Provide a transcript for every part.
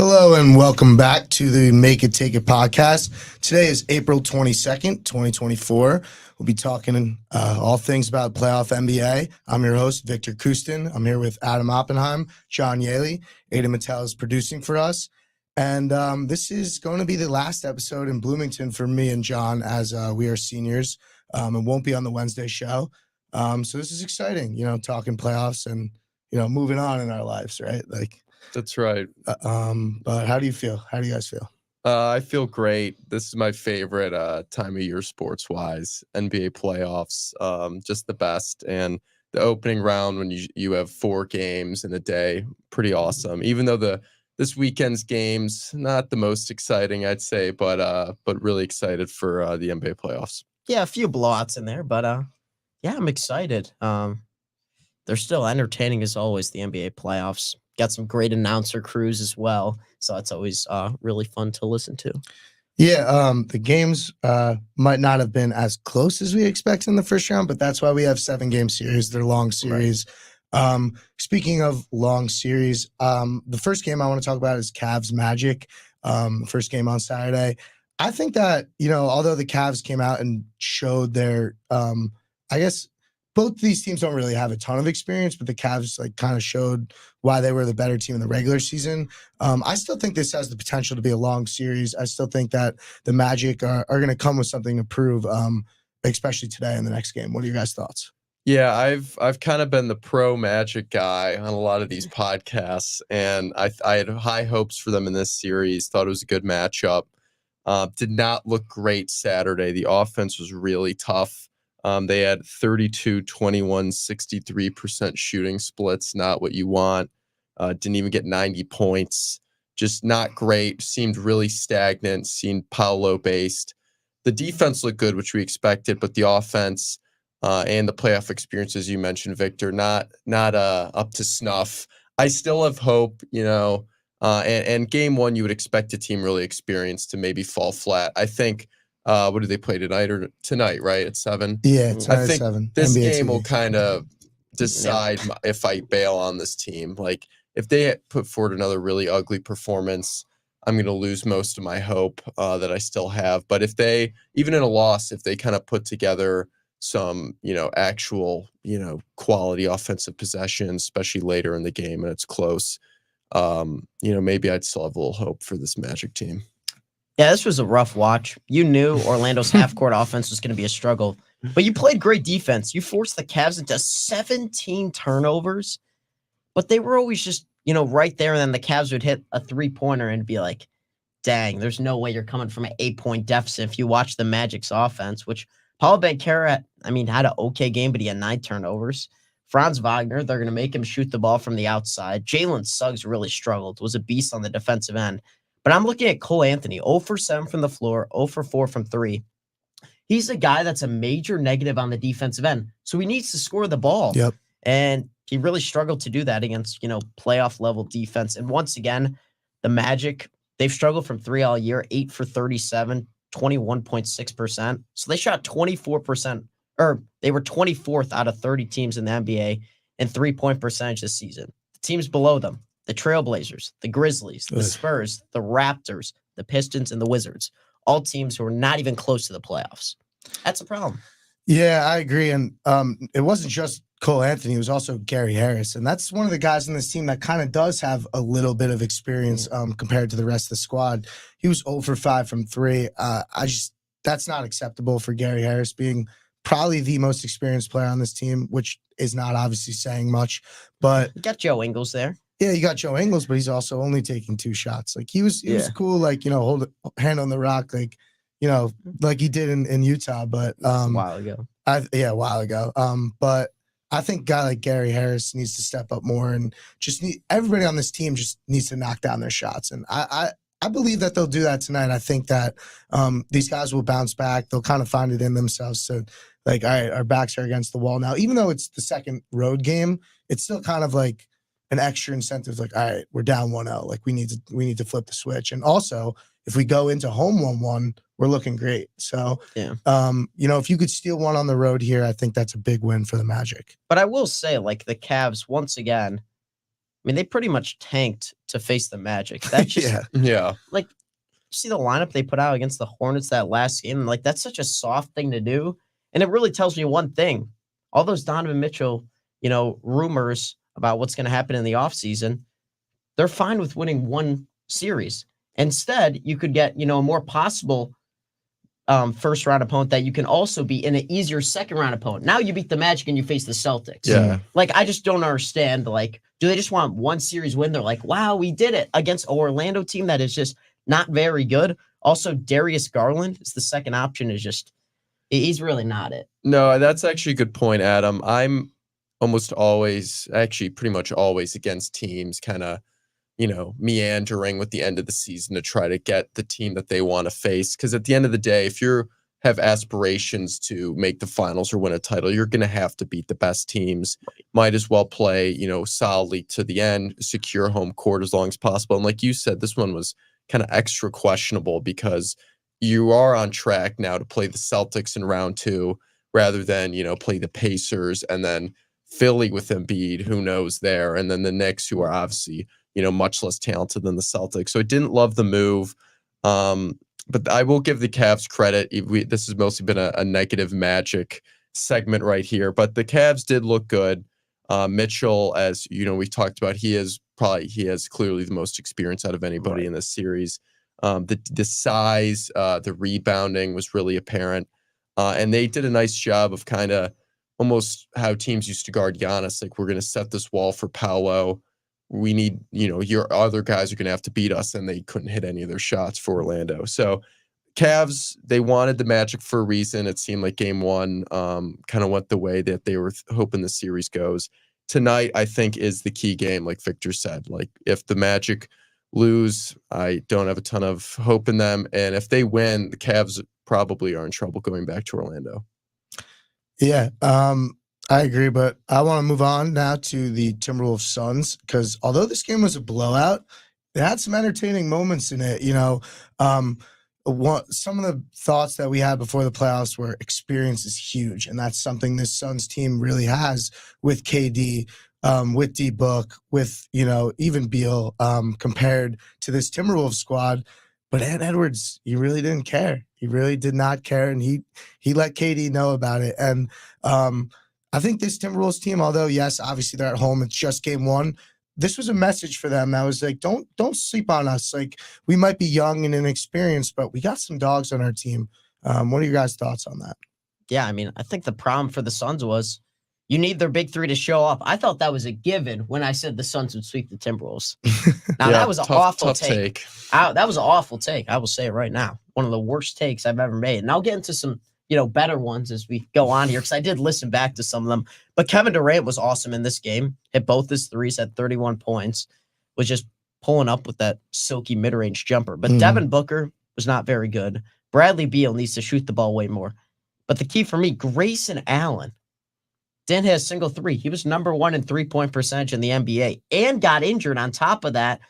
Hello and welcome back to the Make It Take It podcast. Today is April 22nd, 2024. We'll be talking all things about playoff NBA. I'm your host, Victor Kustin. I'm here with Adam Oppenheim, John Yaley. Ada Mattel is producing for us. And this is going to be the last episode in Bloomington for me and John as we are seniors. It won't be on the Wednesday show. So this is exciting, talking playoffs and, moving on in our lives, right? That's right. But how do you feel? How do you guys feel? I feel great. This is my favorite time of year sports-wise. NBA playoffs, just the best. And the opening round when you have 4 games in a day, pretty awesome. Even though this weekend's games not the most exciting, I'd say, but really excited for the NBA playoffs. Yeah, a few blowouts in there, but yeah, I'm excited. They're still entertaining as always. The NBA playoffs. Got some great announcer crews as well, so it's always really fun to listen to. Yeah, the games might not have been as close as we expected in the first round, but that's why we have 7-game series. They're long series. Right. Speaking of long series, the first game I want to talk about is Cavs Magic. First game on Saturday. I think that, although the Cavs came out and showed their, I guess both these teams don't really have a ton of experience, but the Cavs kind of showed why they were the better team in the regular season. I still think this has the potential to be a long series. I still think that the Magic are going to come with something to prove, especially today in the next game. What are your guys' thoughts? Yeah, I've kind of been the pro Magic guy on a lot of these podcasts, and I had high hopes for them in this series. Thought it was a good matchup. Did not look great Saturday. The offense was really tough. They had 32, 21, 63% shooting splits, not what you want. Didn't even get 90 points. Just not great. Seemed really stagnant, seemed Paolo-based. The defense looked good, which we expected, but the offense and the playoff experience, as you mentioned, Victor, not up to snuff. I still have hope, and game one, you would expect a team really experienced to maybe fall flat. I think what do they play tonight, right? At 7? Yeah, I think 7. This NBA game TV. will kind of decide if I bail on this team. Like, if they put forward another really ugly performance, I'm going to lose most of my hope that I still have. But if they, even in a loss, if they kind of put together some, actual, quality offensive possession, especially later in the game and it's close, maybe I'd still have a little hope for this Magic team. Yeah, this was a rough watch. You knew Orlando's half-court offense was going to be a struggle, but you played great defense. You forced the Cavs into 17 turnovers, but they were always just, right there, and then the Cavs would hit a three-pointer and be like, dang, there's no way you're coming from an 8-point deficit if you watch the Magic's offense, which Paolo Banchero, had an okay game, but he had 9 turnovers. Franz Wagner, they're going to make him shoot the ball from the outside. Jalen Suggs really struggled, was a beast on the defensive end. But I'm looking at Cole Anthony, 0 for 7 from the floor, 0 for 4 from 3. He's a guy that's a major negative on the defensive end, so he needs to score the ball. Yep. And he really struggled to do that against, playoff-level defense. And once again, the Magic, they've struggled from 3 all year, 8 for 37, 21.6%. So they shot 24%, or they were 24th out of 30 teams in the NBA in three-point percentage this season. The teams below them, the Trailblazers, the Grizzlies, the Spurs, the Raptors, the Pistons, and the Wizards. All teams who are not even close to the playoffs. That's a problem. Yeah, I agree. And it wasn't just Cole Anthony. It was also Gary Harris. And that's one of the guys in this team that kind of does have a little bit of experience compared to the rest of the squad. He was 0 for 5 from 3. That's not acceptable for Gary Harris being probably the most experienced player on this team, which is not obviously saying much. But you got Joe Ingles there. Yeah, you got Joe Ingles, but he's also only taking 2 shots. He was cool, hold a hand on the rock, like he did in Utah. But a while ago. A while ago. But I think a guy like Gary Harris needs to step up more, and everybody on this team just needs to knock down their shots. And I believe that they'll do that tonight. I think that these guys will bounce back. They'll kind of find it in themselves. So, all right, our backs are against the wall now. Even though it's the second road game, it's still kind of like an extra incentive. All right, we're down 1-0. We need to flip the switch. And also, if we go into home 1-1, we're looking great. So, if you could steal one on the road here, I think that's a big win for the Magic. But I will say, the Cavs, once again, mean, they pretty much tanked to face the Magic. That's just Yeah. Yeah. like, see the lineup they put out against the Hornets that last game. Like, that's such a soft thing to do. And it really tells me one thing. All those Donovan Mitchell, rumors about what's going to happen in the offseason, they're fine with winning one series. Instead, you could get, a more possible first round opponent that you can also beat in an easier second round opponent. Now you beat the Magic and you face the Celtics. Yeah. Like, I just don't understand. Like, do they just want one series win? They're like, wow, we did it against an Orlando team that is just not very good. Also, Darius Garland is the second option. Is just, he's really not it. No, that's actually a good point, Adam. I'm almost always, actually pretty much always against teams kind of, meandering with the end of the season to try to get the team that they want to face. Because at the end of the day, if you have aspirations to make the finals or win a title, you're going to have to beat the best teams. Might as well play, solidly to the end, secure home court as long as possible. And like you said, this one was kind of extra questionable because you are on track now to play the Celtics in round 2 rather than, play the Pacers and then Philly with Embiid, who knows there, and then the Knicks, who are obviously, much less talented than the Celtics. So I didn't love the move. But I will give the Cavs credit. This has mostly been a negative Magic segment right here, but the Cavs did look good. Mitchell, as we talked about, he has clearly the most experience out of anybody in this series. The size, the rebounding was really apparent. And they did a nice job of kind of almost how teams used to guard Giannis. Like, we're going to set this wall for Paolo. We need, your other guys are going to have to beat us, and they couldn't hit any of their shots for Orlando. So Cavs, they wanted the Magic for a reason. It seemed like game 1 kind of went the way that they were hoping the series goes. Tonight, I think, is the key game, like Victor said. Like, if the Magic lose, I don't have a ton of hope in them. And if they win, the Cavs probably are in trouble going back to Orlando. Yeah, I agree, but I want to move on now to the Timberwolves Suns, because although this game was a blowout, it had some entertaining moments in it. Some of the thoughts that we had before the playoffs were experience is huge, and that's something this Suns team really has with KD, with D Book, with even Beal, compared to this Timberwolves squad. But Ant Edwards, he really didn't care. He really did not care, and he let KD know about it. And I think this Timberwolves team, although yes, obviously they're at home, it's just game 1. This was a message for them that was like, don't sleep on us. Like, we might be young and inexperienced, but we got some dogs on our team. What are your guys' thoughts on that? Yeah, I mean, I think the problem for the Suns was you need their big 3 to show up. I thought that was a given when I said the Suns would sweep the Timberwolves. Now, that was an awful take. That was an awful take. I will say it right now. One of the worst takes I've ever made. And I'll get into some, better ones as we go on here, because I did listen back to some of them. But Kevin Durant was awesome in this game. Hit both his threes, had 31 points, was just pulling up with that silky mid-range jumper. But Devin Booker was not very good. Bradley Beal needs to shoot the ball way more. But the key for me, Grayson Allen didn't hit a single 3. He was number 1 in 3-point percentage in the NBA and got injured on top of that.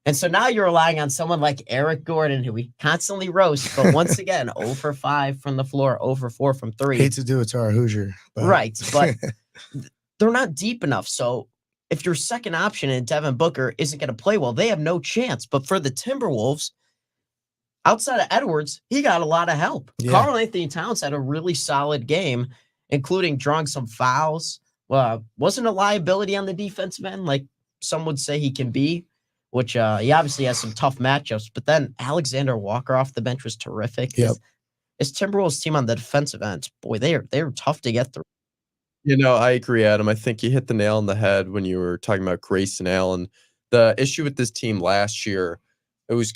And so now you're relying on someone like Eric Gordon, who we constantly roast, but once again, 0 for 5 from the floor, 0 for 4 from 3. Hate to do it to our Hoosier. Right, but they're not deep enough. So if your second option in Devin Booker isn't going to play well, they have no chance. But for the Timberwolves, outside of Edwards, he got a lot of help. Yeah. Karl-Anthony Towns had a really solid game, including drawing some fouls. Wasn't a liability on the defensive end like some would say he can be, which he obviously has some tough matchups. But then Alexander Walker off the bench was terrific. Yep. His Timberwolves team on the defensive end, boy, they're tough to get through. I agree, Adam. I think you hit the nail on the head when you were talking about Grayson Allen. The issue with this team last year, it was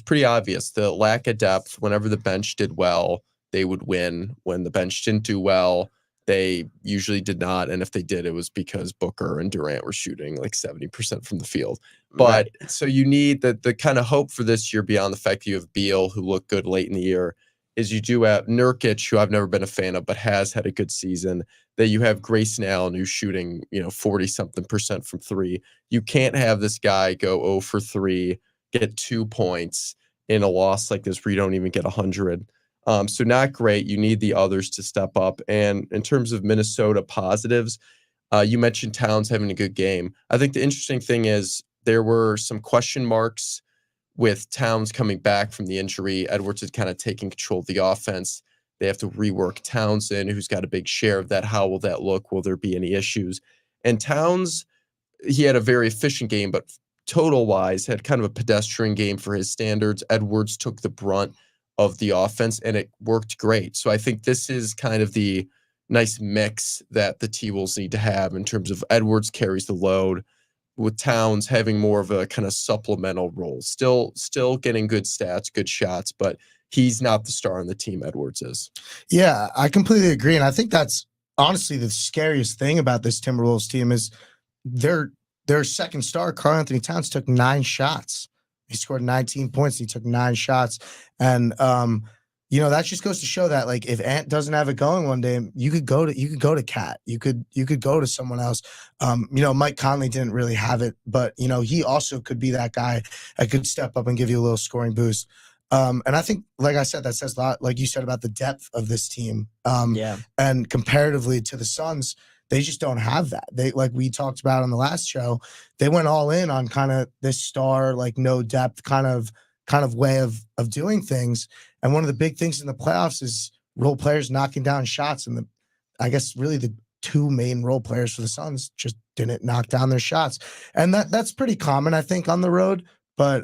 pretty obvious. The lack of depth. Whenever the bench did well, they would win. When the bench didn't do well, they usually did not. And if they did, it was because Booker and Durant were shooting like 70% from the field. But So you need the kind of hope for this year, beyond the fact that you have Beal, who looked good late in the year, is you do have Nurkic, who I've never been a fan of, but has had a good season. That you have Grayson Allen, who's shooting 40-something% from 3. You can't have this guy go 0 for 3, get 2 points in a loss like this where you don't even get 100. So not great. You need the others to step up. And in terms of Minnesota positives, You mentioned Towns having a good game. I think the interesting thing is there were some question marks with Towns coming back from the injury. Edwards is kind of taking control of the offense. They have to rework Townsend, who's got a big share of that. How will that look? Will there be any issues? And Towns, he had a very efficient game, but total-wise had kind of a pedestrian game for his standards. Edwards took the brunt of the offense, and it worked great. So I think this is kind of the nice mix that the T-Wolves need to have in terms of Edwards carries the load, with Towns having more of a kind of supplemental role. Still getting good stats, good shots, but he's not the star on the team. Edwards is. Yeah, I completely agree. And I think that's honestly the scariest thing about this Timberwolves team is their second star, Karl-Anthony Towns, took 9 shots. He scored 19 points. He took 9 shots. And that just goes to show that, like, if Ant doesn't have it going one day, you could go to Cat. You could go to someone else. Mike Conley didn't really have it, but he also could be that guy that could step up and give you a little scoring boost. And I think, like I said, that says a lot, like you said, about the depth of this team. And comparatively to the Suns, they just don't have that. They, like we talked about on the last show, they went all in on kind of this star, like no depth kind of way of doing things. And one of the big things in the playoffs is role players knocking down shots. And I guess really the 2 main role players for the Suns just didn't knock down their shots. And that's pretty common, I think, on the road. But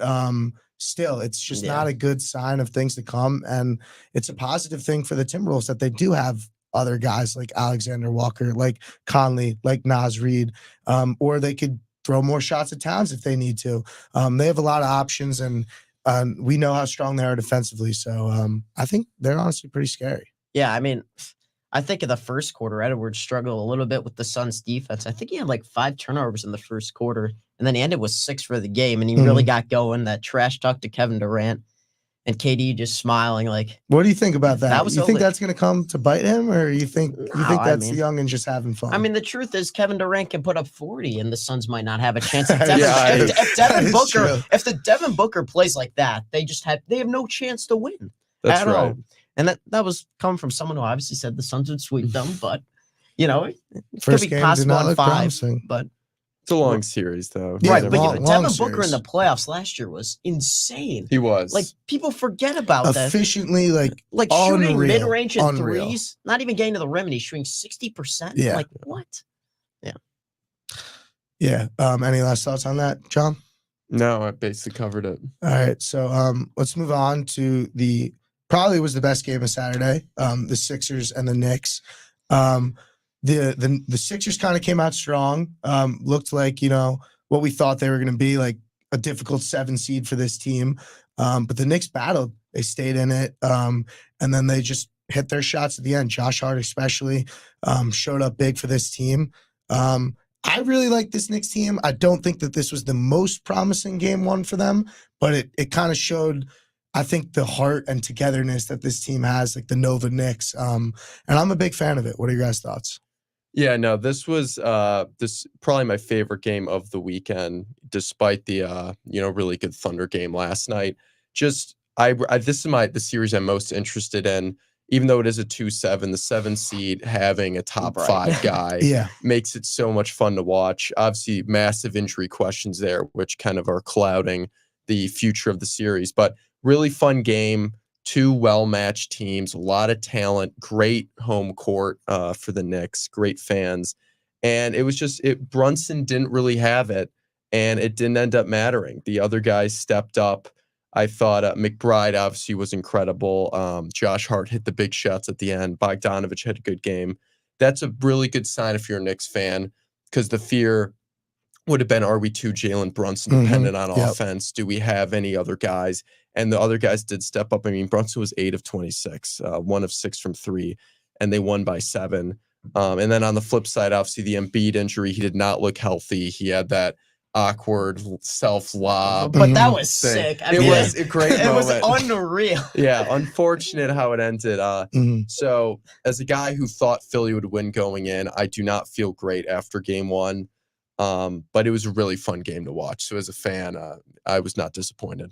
still, it's just not a good sign of things to come. And it's a positive thing for the Timberwolves that they do have other guys like Alexander Walker, like Conley, like Naz Reid, or they could throw more shots at Towns if they need to. They have a lot of options, and we know how strong they are defensively. So I think they're honestly pretty scary. Yeah, I mean, I think in the first quarter, Edwards struggled a little bit with the Suns' defense. I think he had like 5 turnovers in the first quarter, and then he ended with 6 for the game, and he really got going. That trash talk to Kevin Durant, and KD just smiling like. What do you think about that? You think that's that's going to come to bite him, or you think that's the young and just having fun? I mean, the truth is Kevin Durant can put up 40, and the Suns might not have a chance. If the Devin Booker plays like that, they have no chance to win at all. And that was coming from someone who obviously said the Suns would sweep them, but it First could be game possible did not in look 5. promising. But it's a long series, though. Yeah, right, but long Devin series. Booker in the playoffs last year was insane. He was. Like, people forget about that. Efficiently, like shooting unreal, mid-range and unreal. threes, not even getting to the rim, and he's shooting 60%. Yeah. Like, what? Yeah. Any last thoughts on that, John? No, I basically covered it. All right. So let's move on to probably was the best game of Saturday, the Sixers and the Knicks. The Sixers kind of came out strong. Looked like, what we thought they were going to be, like a difficult 7 seed for this team. But the Knicks battled. They stayed in it. And then they just hit their shots at the end. Josh Hart especially showed up big for this team. I really like this Knicks team. I don't think that this was the most promising game 1 for them, but it kind of showed, I think, the heart and togetherness that this team has, like the Nova Knicks. And I'm a big fan of it. What are your guys' thoughts? Yeah, no, this was probably my favorite game of the weekend, despite the really good Thunder game last night. Just this is the series I'm most interested in. Even though it is a 2-7, the 7 seed having a top 5 guy makes it so much fun to watch. Obviously, massive injury questions there, which kind of are clouding the future of the series. But really fun game. 2 well-matched teams, a lot of talent, great home court for the Knicks, great fans. And it was Brunson didn't really have it, and it didn't end up mattering. The other guys stepped up. I thought McBride obviously was incredible. Josh Hart hit the big shots at the end. Bogdanovich had a good game. That's a really good sign if you're a Knicks fan, because the fear would have been, are we too Jalen Brunson dependent on offense? Do we have any other guys? And the other guys did step up. I mean, Brunson was 8 of 26, 1 of 6 from 3, and they won by 7. And then on the flip side, obviously the Embiid injury, he did not look healthy. He had that awkward self-lob. But that was sick. I mean, it was a great moment. It was unreal. Yeah, unfortunate how it ended. So as a guy who thought Philly would win going in, I do not feel great after game 1. But it was a really fun game to watch. So as a fan, I was not disappointed.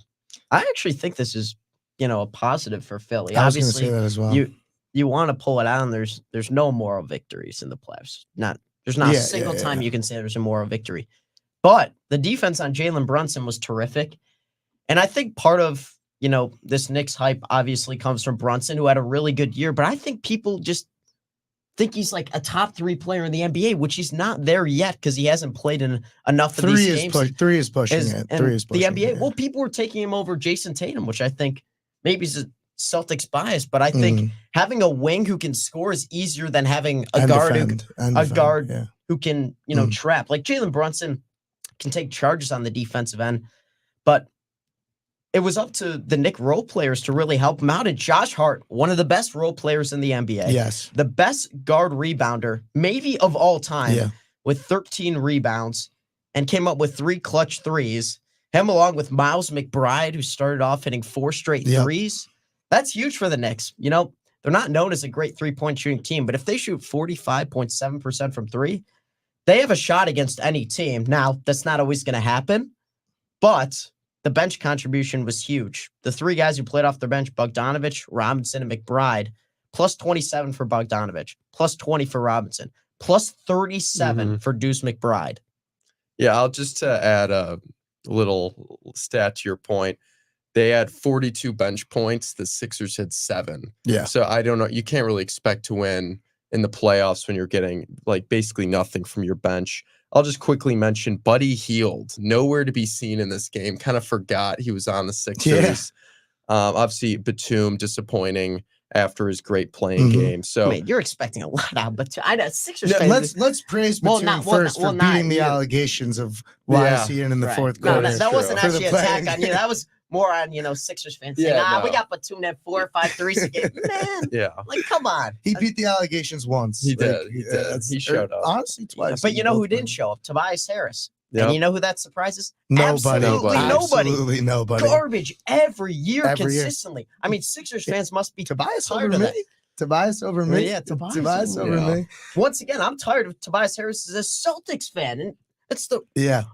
I actually think this is, a positive for Philly. I was going to Obviously, say that as well. You want to pull it out, and there's no moral victories in the playoffs. Not There's not Yeah, a single yeah, time yeah. you can say there's a moral victory. But the defense on Jalen Brunson was terrific. And I think part of, this Knicks hype obviously comes from Brunson, who had a really good year. But I think people just think he's like a top 3 player in the NBA, which he's not there yet because he hasn't played in enough of these games. Three is pushing Is it. in 3 is pushing the NBA. it. Well, people were taking him over Jason Tatum, which I think maybe is a Celtics bias, but I think having a wing who can score is easier than having a guard who can, trap. Like Jalen Brunson can take charges on the defensive end, but it was up to the Knick role players to really help him out. And Josh Hart, one of the best role players in the NBA. Yes. The best guard rebounder, maybe of all time, with 13 rebounds and came up with 3 clutch threes. Him along with Miles McBride, who started off hitting 4 straight threes. That's huge for the Knicks. They're not known as a great three-point shooting team, but if they shoot 45.7% from 3, they have a shot against any team. Now, that's not always going to happen, but the bench contribution was huge. The 3 guys who played off their bench, Bogdanovich, Robinson, and McBride, plus 27 for Bogdanovich, plus 20 for Robinson, plus 37 for Deuce McBride. Yeah, I'll just add a little stat to your point. They had 42 bench points. The Sixers had 7. Yeah. So I don't know. You can't really expect to win in the playoffs when you're getting like basically nothing from your bench. I'll just quickly mention Buddy Hield, nowhere to be seen in this game. Kind of forgot he was on the Sixers. Obviously, Batum disappointing after his great playing game. So you're expecting a lot out, but I know Sixers Yeah, fans. let's praise Batum first for beating the allegations of YSE in the fourth No, quarter. that wasn't For actually the an attack playing. on you. That was more on Sixers fans saying, we got Batum at 4 or 5 threes a game. Man, like come on. He beat the allegations once. He did. He showed up. Honestly, twice. But you know who didn't show up? Tobias Harris. Yep. And you know who that surprises? Nobody. Absolutely nobody. Garbage every year consistently. I mean, Sixers fans must be Tobias tired over of me. that. Tobias over me. Yeah, Tobias over me. Once again, I'm tired of Tobias Harris as a Celtics fan, and it's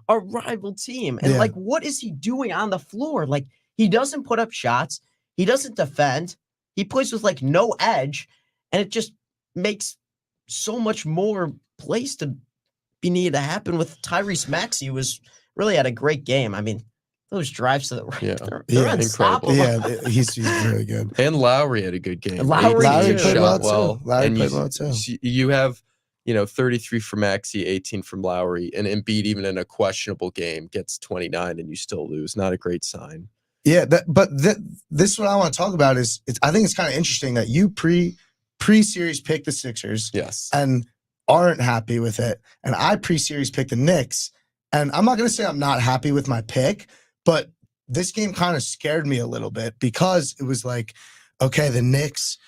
our rival team. And like, what is he doing on the floor? Like, he doesn't put up shots. He doesn't defend. He plays with like no edge, and it just makes so much more plays to be needed to happen with Tyrese Maxey, who was really had a great game. I mean, those drives to the right, they're unstoppable. Yeah, he's really good. And Lowry had a good game. Lowry played shot well. Lowry played well too. You have 33 from Maxey, 18 from Lowry, and Embiid, even in a questionable game, gets 29, and you still lose. Not a great sign. Yeah, this is what I want to talk about is I think it's kind of interesting that you pre-series picked the Sixers, and aren't happy with it, and I pre-series picked the Knicks, and I'm not going to say I'm not happy with my pick, but this game kind of scared me a little bit because it was like, okay, the Knicks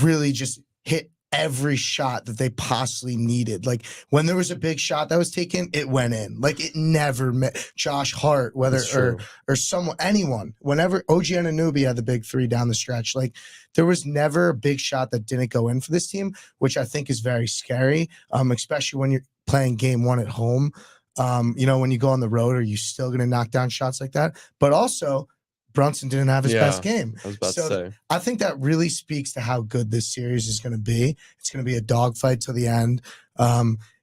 really just hit every shot that they possibly needed. Like when there was a big shot that was taken, it went in. Like it never met Josh Hart, anyone. Whenever OG Anunoby had the big 3 down the stretch, like there was never a big shot that didn't go in for this team, which I think is very scary, especially when you're playing game 1 at home. When you go on the road, are you still going to knock down shots like that? But also, Brunson didn't have his best game. I was about to say. I think that really speaks to how good this series is going to be. It's going to be a dogfight to the end.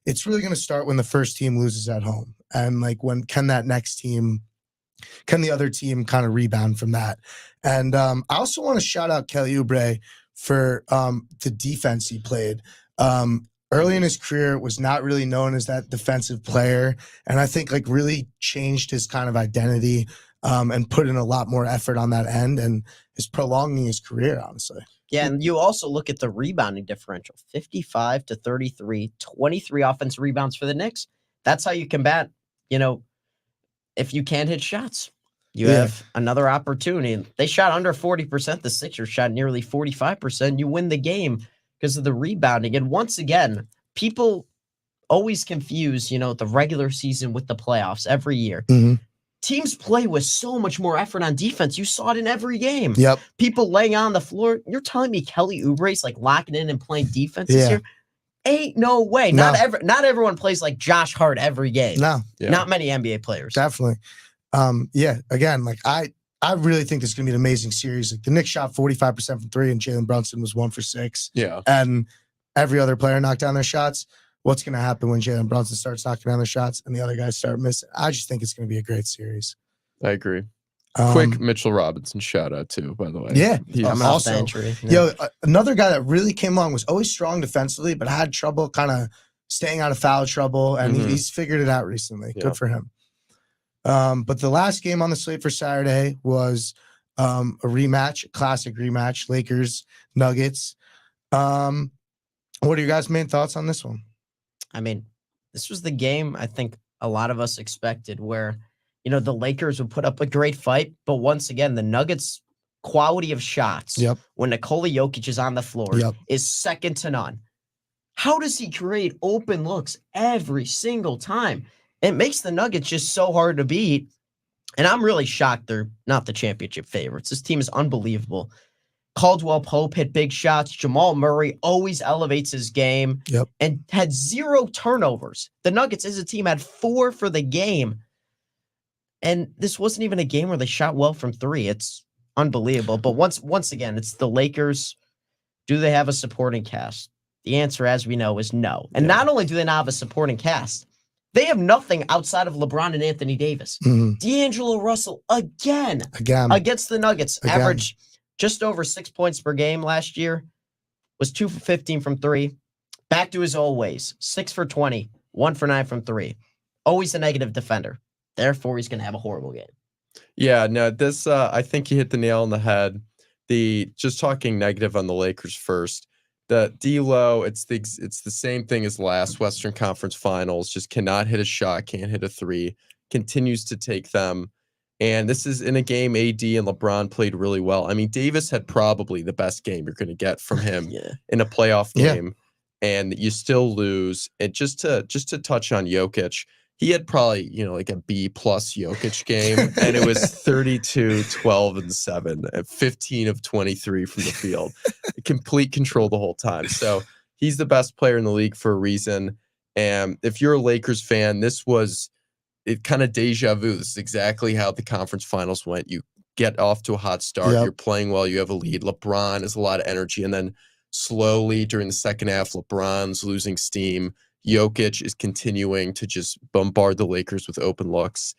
It's really going to start when the first team loses at home. And like can the other team kind of rebound from that? And I also want to shout out Kelly Oubre for the defense he played. Early in his career, was not really known as that defensive player. And I think like really changed his kind of identity and put in a lot more effort on that end and is prolonging his career, honestly. Yeah, and you also look at the rebounding differential, 55 to 33, 23 offensive rebounds for the Knicks. That's how you combat, if you can't hit shots. You have another opportunity. They shot under 40%. The Sixers shot nearly 45%. You win the game because of the rebounding. And once again, people always confuse, the regular season with the playoffs every year. Mm-hmm. Teams play with so much more effort on defense. You saw it in every game. Yep. People laying on the floor. You're telling me Kelly Oubre's like locking in and playing defense this year? Ain't no way. No. Not everyone plays like Josh Hart every game. No. Yeah. Not many NBA players. Definitely. Again, like I really think this is going to be an amazing series. Like the Knicks shot 45% from 3 and Jalen Brunson was 1 for 6. Yeah. And every other player knocked down their shots. what's going to happen when Jalen Brunson starts knocking down the shots and the other guys start missing. I just think it's going to be a great series. I agree. Um, Quick Mitchell Robinson shout out too, by the way. Yeah, He's Coming off the also, injury. another guy that really came along was always strong defensively, but had trouble kind of staying out of foul trouble, and Mhm. he's figured it out recently. Yeah. Good for him. But the last game on the slate for Saturday was a rematch, a classic rematch, Lakers Nuggets. What are your guys' main thoughts on this one? I mean, this was the game I think a lot of us expected where, the Lakers would put up a great fight, but once again, the Nuggets' quality of shots Yep. when Nikola Jokic is on the floor Yep. is second to none. How does he create open looks every single time? It makes the Nuggets just so hard to beat. And I'm really shocked they're not the championship favorites. This team is unbelievable. Caldwell Pope hit big shots. Jamal Murray always elevates his game. Yep. And had 0 turnovers. The Nuggets as a team had 4 for the game. And this wasn't even a game where they shot well from 3. It's unbelievable. But once again, it's the Lakers. Do they have a supporting cast? The answer, as we know, is no. And Yeah. not only do they not have a supporting cast, they have nothing outside of LeBron and Anthony Davis. Mhm. D'Angelo Russell again Again, against the Nuggets. Again. Average just over 6 points per game last year. Was 2 for 15 from 3. Back to his old ways. 6 for 20. 1 for 9 from 3. Always a negative defender. Therefore, he's going to have a horrible game. Yeah, no, this I think you hit the nail on the head. Just talking negative on the Lakers first. The D'Lo, it's the same thing as last Western Conference Finals. Just cannot hit a shot, can't hit a 3, continues to take them. And this is in a game AD and LeBron played really well. I mean, Davis had probably the best game you're going to get from him Yeah. in a playoff Yeah. game, and you still lose. And just to touch on Jokic, he had probably, like a B+ Jokic game, and it was 32, 12, and 7, and 15 of 23 from the field. Complete control the whole time. So he's the best player in the league for a reason. And if you're a Lakers fan, this was it kind of deja vu. This is exactly how the conference finals went. You get off to a hot start. Yep. You're playing well. You have a lead. LeBron has a lot of energy. And then slowly during the second half, LeBron's losing steam. Jokic is continuing to just bombard the Lakers with open looks.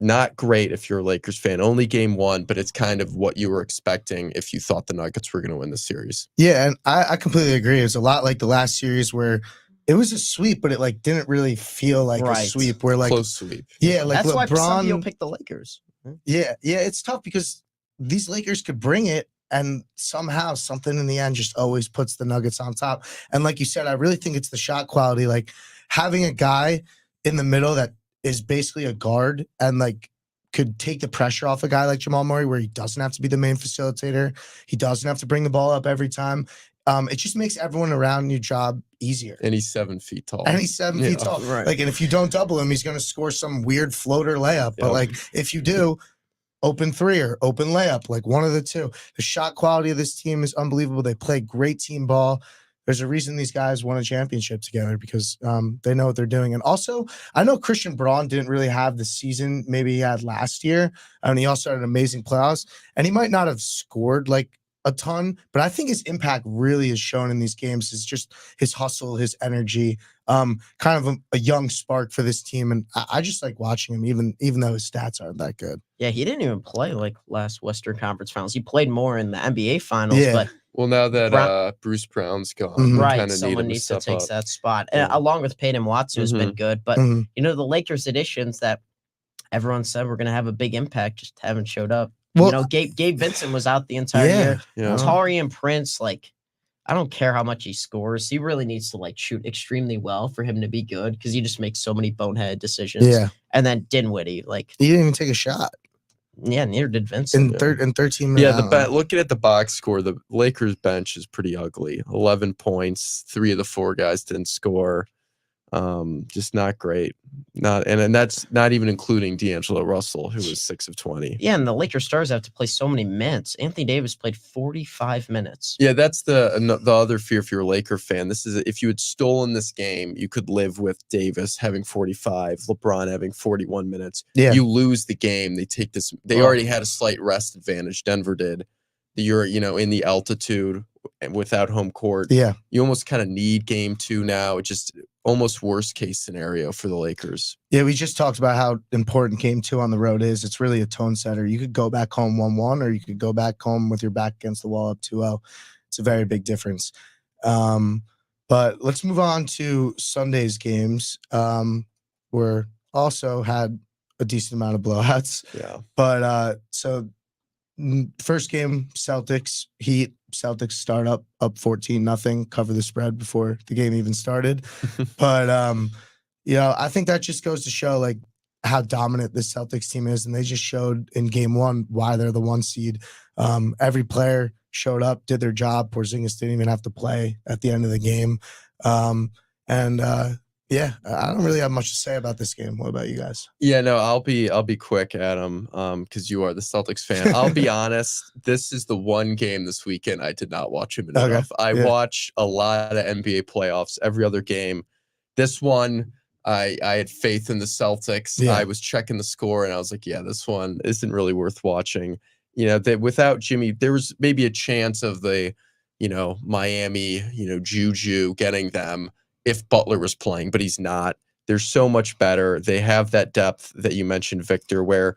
Not great if you're a Lakers fan. Only game 1, but it's kind of what you were expecting if you thought the Nuggets were going to win the series. Yeah, and I completely agree. It's a lot like the last series where it was a sweep, but it didn't really feel like a Right. sweep. Where Close sweep. yeah, like That's why some people LeBron. pick the Lakers. Yeah, it's tough because these Lakers could bring it, and somehow something in the end just always puts the Nuggets on top. And like you said, I really think it's the shot quality. Like having a guy in the middle that is basically a guard and like could take the pressure off a guy like Jamal Murray, where he doesn't have to be the main facilitator. He doesn't have to bring the ball up every time. It just makes everyone around your job easier. And he's 7 feet tall. And he's 7 feet tall. Right. Like, and if you don't double him, he's going to score some weird floater layup. But Yep. like, if you do, open 3 or open layup, like one of the two. The shot quality of this team is unbelievable. They play great team ball. There's a reason these guys won a championship together because they know what they're doing. And also, I know Christian Braun didn't really have the season maybe he had last year. And he also had an amazing playoffs. And he might not have scored like a ton, but I think his impact really is shown in these games. It's just his hustle, his energy, kind of a young spark for this team. And I just like watching him, even though his stats aren't that good. Yeah, he didn't even play like last Western Conference Finals. He played more in the NBA Finals, Yeah. but Well, now that Brown- Bruce Brown's gone, Mhm. right, kind of someone needs to take that spot. And Yeah. along with Peyton Watson, who's been good. But, Mhm. the Lakers additions that everyone said were going to have a big impact just haven't showed up. Well, Gabe Vincent was out the entire yeah. year. Yeah. Taurean Prince, like, I don't care how much he scores. He really needs to like shoot extremely well for him to be good because he just makes so many bonehead decisions. Yeah. And then Dinwiddie, like, He didn't even take a shot yeah, neither did Vincent. in 13 minutes. Yeah, I don't know. looking at the box score, the Lakers bench is pretty ugly. 11 points, 3 of the 4 guys didn't score. Just not great. And that's not even including D'Angelo Russell, who was 6 of 20. Yeah, and the Lakers stars have to play so many minutes. Anthony Davis played 45 minutes. Yeah, that's the other fear if you're a Laker fan. This is if you had stolen this game, you could live with Davis having 45, LeBron having 41 minutes. Yeah. You lose the game. They take this. They already had a slight rest advantage. Denver did. You're in the altitude. without home court. Yeah. You almost kind of need game 2 now. It just almost worst case scenario for the Lakers. Yeah, we just talked about how important game 2 on the road is. It's really a tone setter. You could go back home 1-1, or you could go back home with your back against the wall up 2-0. It's a very big difference. But let's move on to Sunday's games. We're also had a decent amount of blowouts. Yeah. But first game, Celtics, Heat. Celtics start up 14-0, cover the spread before the game even started. But I think that just goes to show like how dominant this Celtics team is, and they just showed in game 1 why they're the 1 seed. Every player showed up, did their job. Porzingis didn't even have to play at the end of the game. Yeah, I don't really have much to say about this game. What about you guys? Yeah, no, I'll be quick, Adam, because you are the Celtics fan. I'll be honest, this is the one game this weekend I did not watch him enough. I watch a lot of NBA playoffs, every other game. This one, I had faith in the Celtics. Yeah. I was checking the score, and I was like, yeah, this one isn't really worth watching. Without Jimmy, there was maybe a chance of the, Miami, Juju getting them if Butler was playing, but he's not. They're so much better. They have that depth that you mentioned, Victor, where,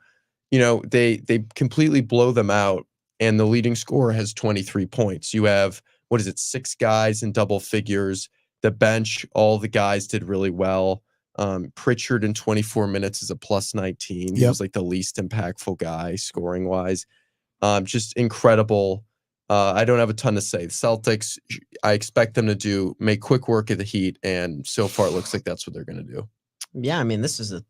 they completely blow them out, and the leading scorer has 23 points. You have, 6 guys in double figures. The bench, all the guys did really well. Pritchard in 24 minutes is a plus 19. He was like the least impactful guy scoring wise. Just incredible. I don't have a ton to say. The Celtics, I expect them to make quick work of the Heat, and so far it looks like that's what they're going to do. Yeah, I mean, this is a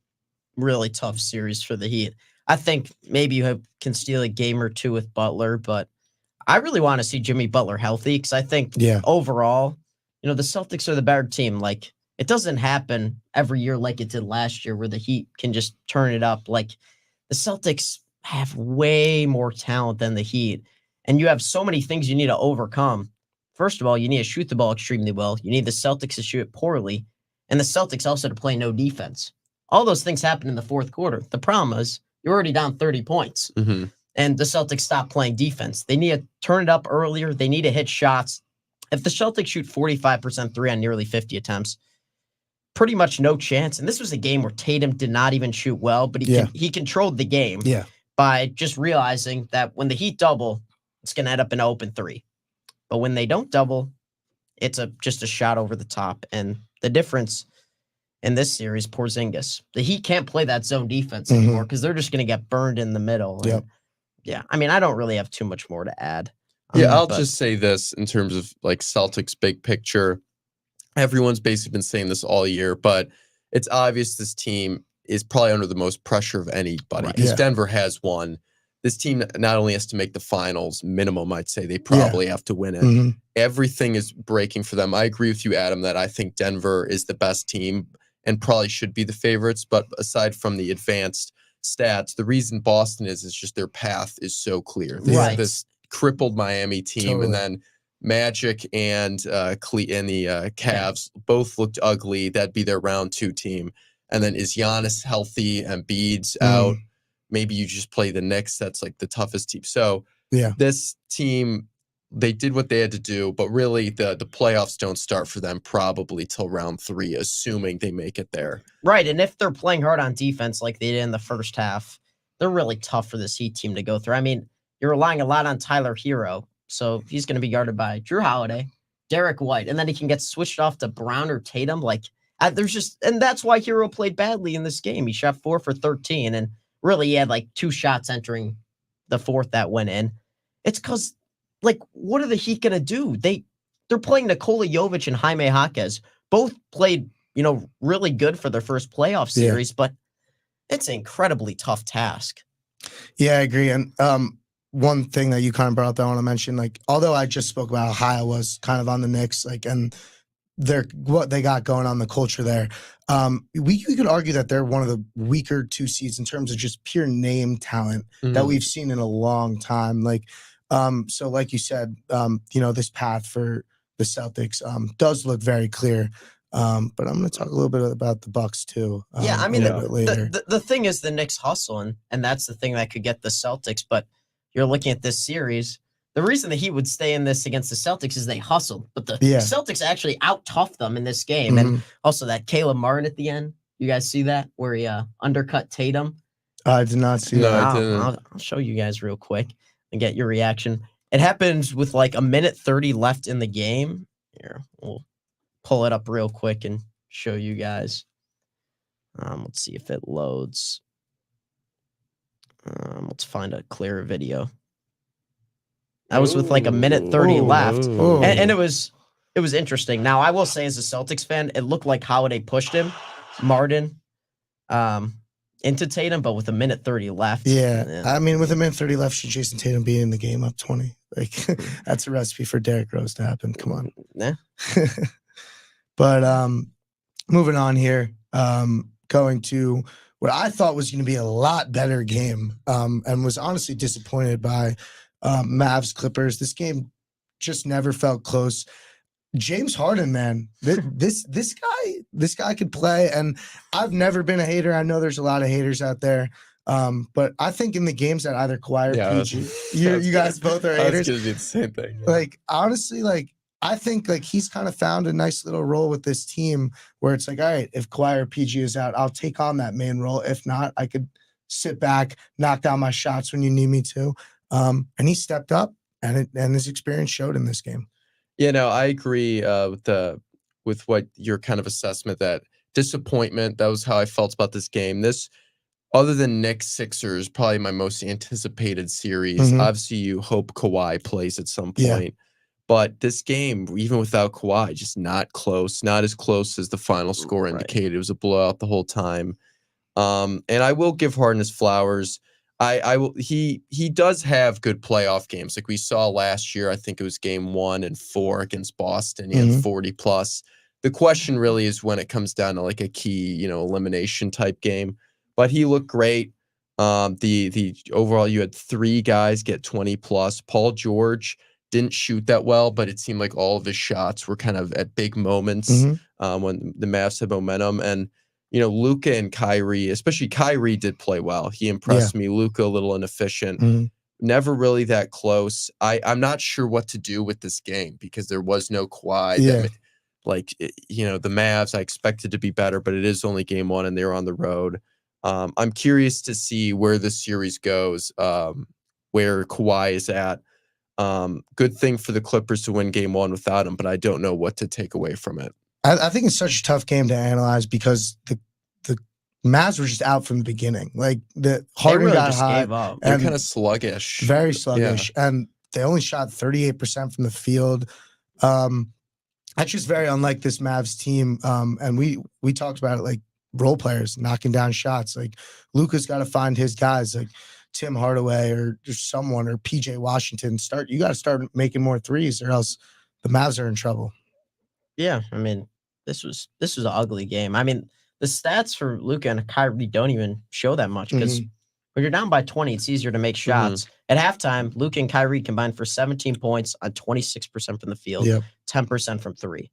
really tough series for the Heat. I think maybe you can steal a game or 2 with Butler, but I really want to see Jimmy Butler healthy, because I think overall, the Celtics are the better team. Like, it doesn't happen every year like it did last year where the Heat can just turn it up. Like, the Celtics have way more talent than the Heat, and you have so many things you need to overcome. First of all, you need to shoot the ball extremely well. You need the Celtics to shoot it poorly, and the Celtics also to play no defense. All those things happen in the fourth quarter. The problem is you're already down 30 points, and the Celtics stop playing defense. They need to turn it up earlier. They need to hit shots. If the Celtics shoot 45% 3 on nearly 50 attempts, pretty much no chance. And this was a game where Tatum did not even shoot well, but he controlled the game by just realizing that when the Heat double, it's going to end up in an open 3. But when they don't double, it's just a shot over the top. And the difference in this series, Porzingis, the Heat can't play that zone defense anymore because they're just going to get burned in the middle. And I mean, I don't really have too much more to add. I'll just say this in terms of like Celtics big picture. Everyone's basically been saying this all year, but it's obvious this team is probably under the most pressure of anybody because Denver has won. This team not only has to make the finals, minimum, I'd say they probably have to win it. Everything is breaking for them. I agree with you, Adam, that I think Denver is the best team and probably should be the favorites. But aside from the advanced stats, the reason Boston is just their path is so clear. They have this crippled Miami team, and then Magic and the Cavs both looked ugly. That'd be their round 2 team. And then is Giannis healthy and Embiid's out? Maybe you just play the Knicks. That's like the toughest team. So this team, they did what they had to do, but really the playoffs don't start for them probably till round 3, assuming they make it there. Right. And if they're playing hard on defense like they did in the first half, they're really tough for this Heat team to go through. I mean, you're relying a lot on Tyler Hero. So he's going to be guarded by Drew Holiday, Derek White, and then he can get switched off to Brown or Tatum. And that's why Hero played badly in this game. He shot 4 for 13, and really he had 2 shots entering the fourth that went in. It's because, what are the Heat going to do? They're playing Nikola Jovic and Jaime Jaquez. Both played, really good for their first playoff series, but it's an incredibly tough task. Yeah, I agree. And one thing that you kind of brought up that I want to mention, although I just spoke about how Ohio was kind of on the Knicks, and what they got going on, the culture there, we could argue that they're one of the weaker 2 seeds in terms of just pure name talent that we've seen in a long time. So like you said, this path for the Celtics does look very clear. But I'm going to talk a little bit about the Bucks too. I mean, a little bit later. The thing is the Knicks hustle, and that's the thing that could get the Celtics. But you're looking at this series, The reason the Heat would stay in this against the Celtics is they hustled, but the Yeah. Celtics actually out-toughed them in this game. And Mhm. also that Caleb Martin at the end, you guys see that? Where he undercut Tatum? I did not see No, that. I didn't. I'll show you guys real quick and get your reaction. It happens with like a minute 30 left in the game. Here, we'll pull it up real quick and show you guys. Let's see if it loads. Let's find a clearer video. That was with like a minute 30 left. Ooh. And it was interesting. Now, I will say as a Celtics fan, it looked like Holiday pushed him, Martin, into Tatum, but with a minute 30 left. Yeah. I mean, with a minute 30 left, should Jason Tatum be in the game up 20? Like, that's a recipe for Derrick Rose to happen. Come on. Nah. But moving on here, going to what I thought was going to be a lot better game, and was honestly disappointed by Mavs Clippers. This game just never felt close. James Harden, man, this guy could play, and I've never been a hater. I know there's a lot of haters out there, but I think in the games that either Kawhi or PG, you guys both are haters. I was gonna do the same thing. Yeah. Like, honestly, like, I think like he's kind of found a nice little role with this team where it's like, all right, if Kawhi or PG is out, I'll take on that main role. If not, I could sit back, knock down my shots when you need me to. And he stepped up, and his experience showed in this game. Yeah, no, I agree with what your kind of assessment, that disappointment. That was how I felt about this game. This, other than Knicks Sixers, probably my most anticipated series. Mhm. Obviously, you hope Kawhi plays at some Yeah. point. But this game, even without Kawhi, just not close. Not as close as the final score Right. indicated. It was a blowout the whole time. And I will give Harden his flowers. I will. He does have good playoff games, like we saw last year. I think it was game 1 and 4 against Boston. He had Mhm. 40 plus. The question really is when it comes down to like a key, elimination type game. But he looked great. The overall, you had 3 guys get 20 plus. Paul George didn't shoot that well, but it seemed like all of his shots were kind of at big moments Mhm. when the Mavs had momentum. And Luka and Kyrie, especially Kyrie, did play well. He impressed me. Luka a little inefficient. Mhm. Never really that close. I'm not sure what to do with this game because there was no Kawhi. Yeah. The Mavs, I expected to be better, but it is only game 1 and they're on the road. I'm curious to see where this series goes, where Kawhi is at. Good thing for the Clippers to win game 1 without him, but I don't know what to take away from it. I think it's such a tough game to analyze because the Mavs were just out from the beginning. Like, the They Harden really got just hot, gave up. They're and kind of sluggish. very sluggish, and they only shot 38% from the field. That's just very unlike this Mavs team. And we talked about it, like role players knocking down shots. Like, Luka's got to find his guys, like Tim Hardaway or someone, or PJ Washington. You got to start making more threes, or else the Mavs are in trouble. Yeah, I mean, this was an ugly game. I mean, the stats for Luka and Kyrie don't even show that much because when you're down by 20, it's easier to make shots. At halftime, Luka and Kyrie combined for 17 points on 26% from the field, Yep. 10% from 3.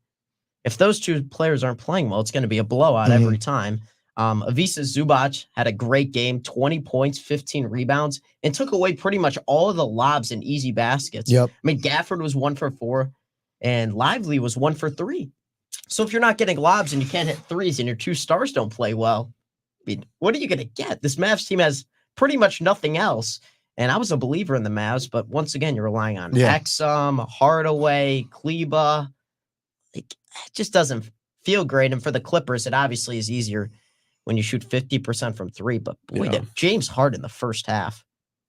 If those two players aren't playing well, it's going to be a blowout every time. Ivica Zubac had a great game, 20 points, 15 rebounds, and took away pretty much all of the lobs and easy baskets. Yep. I mean, Gafford was 1 for 4, and Lively was 1 for 3. So if you're not getting lobs and you can't hit threes and your 2 stars don't play well, I mean, what are you going to get? This Mavs team has pretty much nothing else. And I was a believer in the Mavs, but once again, you're relying on Exum, Hardaway, Kleba. It just doesn't feel great. And for the Clippers, it obviously is easier when you shoot 50% from 3. But boy, did James Harden in the first half